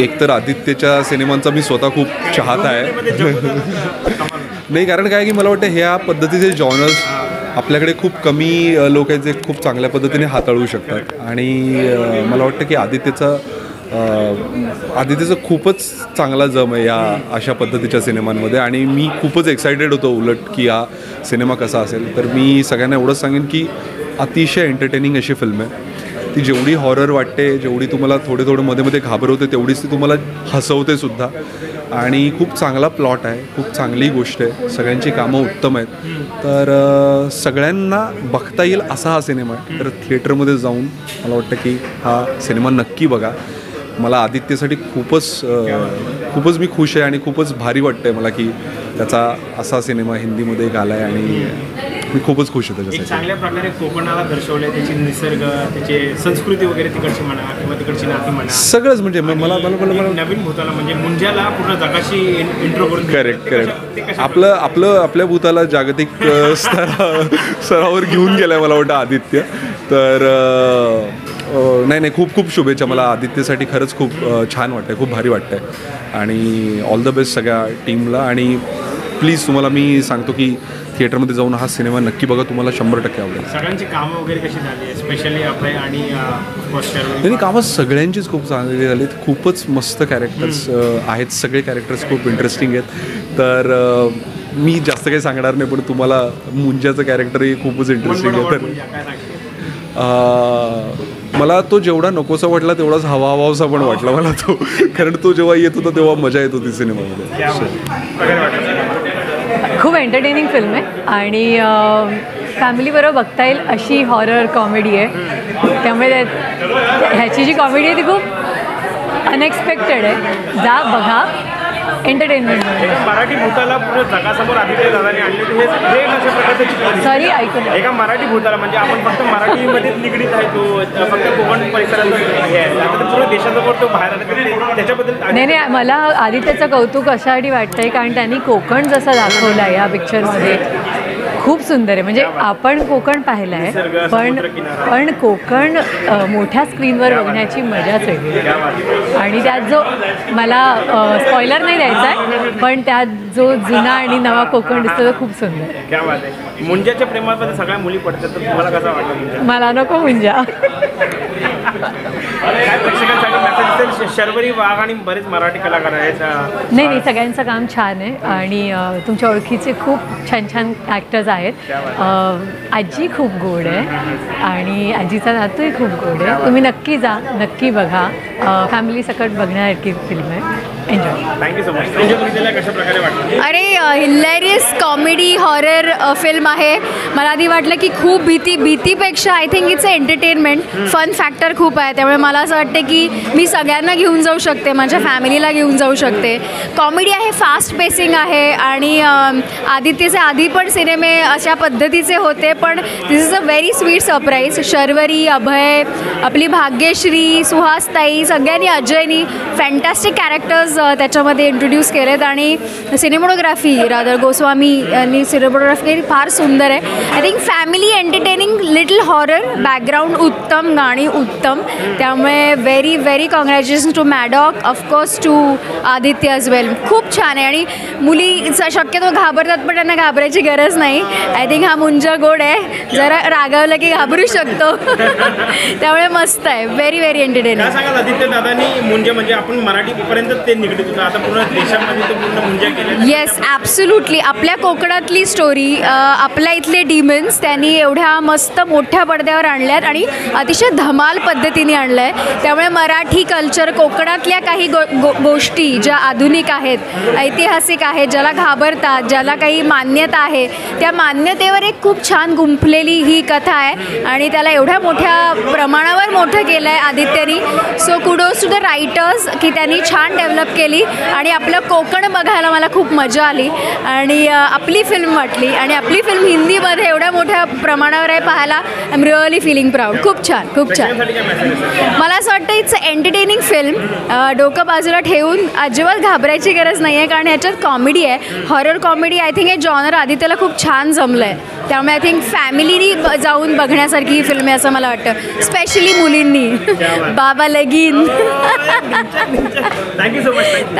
एकतर आदित्यच्या सिनेमांचा मी स्वतः खूप चाहता आहे. नाही, कारण काय की मला वाटतं ह्या पद्धतीचे जॉनर्स आपल्याकडे खूप कमी लोक आहेत जे खूप चांगल्या पद्धतीने हाताळू शकतात. आणि मला वाटतं की आदित्यचं खूपच चांगला जम आहे या अशा पद्धतीच्या सिनेमांमध्ये. आणि मी खूपच एक्सायटेड होतो उलट की हा सिनेमा कसा असेल. तर मी सगळ्यांना एवढंच सांगेन की अतिशय एंटरटेनिंग अशी फिल्म आहे. ती जेवढी हॉरर वाटते, जेवढी तुम्हाला थोडं मध्ये मध्ये घाबरवते, तेवढीच ती तुम्हाला हसवते सुद्धा. आणि खूप चांगला प्लॉट आहे, खूप चांगली गोष्ट आहे, सगळ्यांची कामं उत्तम आहेत. तर सगळ्यांना बघता येईल असा हा सिनेमा आहे. तर थिएटरमध्ये जाऊन मला वाटतं की हा सिनेमा नक्की बघा. मला आदित्यसाठी खूपच मी खुश आहे आणि खूपच भारी वाटतं आहे मला की त्याचा असा सिनेमा हिंदीमध्ये एक आला आहे. आणि मी खूपच खुश आहे त्याच्यासाठी. चांगल्या प्रकारे कोकणाला दर्शवले, त्याची निसर्ग, त्याची संस्कृती वगैरे तिकडची म्हणा किंवा तिकडची नाती म्हणा, सगळंच. म्हणजे मला नवीन भूताला म्हणजे मुंजाला पूर्ण जगाशी इंट्रो करून. करेक्ट. आपल्या भूताला जागतिक स्तरावर घेऊन गेलाय मला वाटतं आदित्य. तर नाही, खूप शुभेच्छा. मला आदित्यसाठी खरंच खूप छान वाटतंय, खूप भारी वाटतंय. आणि ऑल द बेस्ट सगळ्या टीमला. आणि प्लीज तुम्हाला मी सांगतो की थिएटरमध्ये जाऊन हा सिनेमा नक्की बघा, तुम्हाला 100% आवडेल. सगळ्यांची कामं वगैरे कशी झाली, स्पेशली आपले आणि त्यांनी कामं सगळ्यांचीच खूप चांगली झाली. खूपच मस्त कॅरेक्टर्स आहेत, सगळे कॅरेक्टर्स खूप इंटरेस्टिंग आहेत. तर मी जास्त काही सांगणार नाही, पण तुम्हाला मुंजाचं कॅरेक्टरही खूपच इंटरेस्टिंग आहे. तर मला तो जेवढा नकोसा वाटला तेवढाच हवासा पण वाटला मला तो. कारण तो जेव्हा येत होता तेव्हा मजा येत होती सिनेमामध्ये. खूप एंटरटेनिंग फिल्म आहे आणि फॅमिलीबरोबर बघता येईल अशी हॉरर कॉमेडी आहे. त्यामुळे ह्याची जी कॉमेडी आहे ती खूप अनएक्सपेक्टेड आहे. जा बघा, एंटरटेनमेंट. मराठी भूताला पूर्ण जगासमोर आदित्य दादाने आणले. हे अशा प्रकारचे सॉरी ऐकून एका मराठी भूताला म्हणजे आपण फक्त मराठीमध्येच निगडीत आहे, तो फक्त कोकण परिसरात हे आहे. आता पूर्ण देशासमोर तो बाहेर आला. त्याच्याबद्दल नाही, मला आदित्यचं कौतुक अशासाठी वाटतंय कारण त्यांनी कोकण जसं दाखवलं आहे या पिक्चरमध्ये खूप सुंदर आहे. म्हणजे आपण कोकण पाहिलं आहे, पण कोकण मोठ्या स्क्रीनवर बघण्याची मजाच वेगळी. आणि त्यात जो मला स्पॉइलर नाही द्यायचा आहे, पण त्यात जो जुना आणि नवा कोकण दिसतो तो खूप सुंदर आहे. मुंजाच्या प्रेमामध्ये सगळ्या मुली पडतात, तर तुम्हाला कसं वाटतं? मला नको मुंजा. काय प्रेक्षकांसाठी शर्वरी वाघ आणि बरेच मराठी कलाकार आहेत. नाही, सगळ्यांचं काम छान आहे आणि तुमच्या ओळखीचे खूप छान ॲक्टर्स आहेत. आजी खूप गोड आहे आणि आजीचा नातूही खूप गोड आहे. तुम्ही नक्की जा, नक्की बघा. फॅमिली सकट बघण्यासारखी फिल्म आहे. एन्जॉय. Thank you so much. कशा प्रकारे वाटतं? अरे हिलेरियस कॉमेडी हॉरर फिल्म आहे. मला आधी वाटलं की खूप भीतीपेक्षा I think it's a entertainment. Fun factor खूप आहे. त्यामुळे मला असं वाटतं की मी सगळ्यांना घेऊन जाऊ शकते, माझ्या फॅमिलीला घेऊन जाऊ शकते. कॉमेडी आहे, फास्ट पेसिंग आहे आणि आदित्यचे आधी पण सिनेमे अशा पद्धतीचे होते, पण this is a very sweet surprise. Sharvari, Abhay, आपली भाग्यश्री, सुहासताई, सगळ्यांनी, अजयनी फॅन्टॅस्टिक कॅरेक्टर्स त्याच्यामध्ये इंट्रोड्यूस केलेत. आणि सिनेमोटोग्राफी रादर गोस्वामी यांनी सिनेमोटोग्राफी केली, फार सुंदर आहे. I think family entertaining, little horror, background उत्तम, गाणी उत्तम. त्यामुळे very congratulation to Maddock, of course to Aditya as well. खूप छान आहे. आणि मुली शक्यतो घाबरतात, पण त्यांना घाबरायची गरज नाही. आय थिंक हा मुंजा गोड आहे, जरा रागावलं की घाबरू शकतो. त्यामुळे मस्त आहे, व्हेरी एंटरटेनिंग. काय सांगाल आदित्य दादांनी मुंजा म्हणजे आपण मराठीपर्यंत ते निगडीत होतं, आता पूर्ण देशामध्ये तो पूर्ण मुंजा केलं. Yes, absolutely. आपल्या कोकणातली स्टोरी, आपल्या इथले डिमन्स त्यांनी एवढ्या मस्त मोठ्या पडद्यावर आणल्यात आणि अतिशय धमाल पद्धतीने आणलं आहे. त्यामुळे मराठी कल्चर, कोकणातल्या काही गोष्टी ज्या आधुनिक आहेत, ऐतिहासिक आहेत, ज्याला घाबरतात, ज्याला काही मान्यता आहे, त्या मान्यतेवर एक खूप छान गुंफलेली ही कथा आहे आणि त्याला एवढ्या मोठ्या प्रमाणावर मोठं केलं आहे आदित्यनी. So kudos to the writers की त्यांनी छान डेव्हलप केली आणि आपलं कोकण बघायला मला खूप मजा आली आणि आपली फिल्म वाटली. आणि आपली फिल्म हिंदीमध्ये एवढ्या मोठ्या प्रमाणावर आहे पाहायला. I am really feeling proud. खूप छान खूप छान. प्रेक्षकांसाठी काय मेसेज असेल? मला असं वाटतं इट्स एंटरटेनिंग फिल्म. डोकं बाजूला ठेवून अजिबात घाबरायची गरज नाही आहे, कारण याच्यात कॉमेडी आहे, हॉरर कॉमेडी. आय थिंक हे जॉनर आदित्यला खूप छान जमलं आहे, त्यामुळे आय थिंक फॅमिलीनी जाऊन बघण्यासारखी ही फिल्म आहे असं मला वाटतं, स्पेशली मुलींनी. बाबा लगीन. Thank you so much.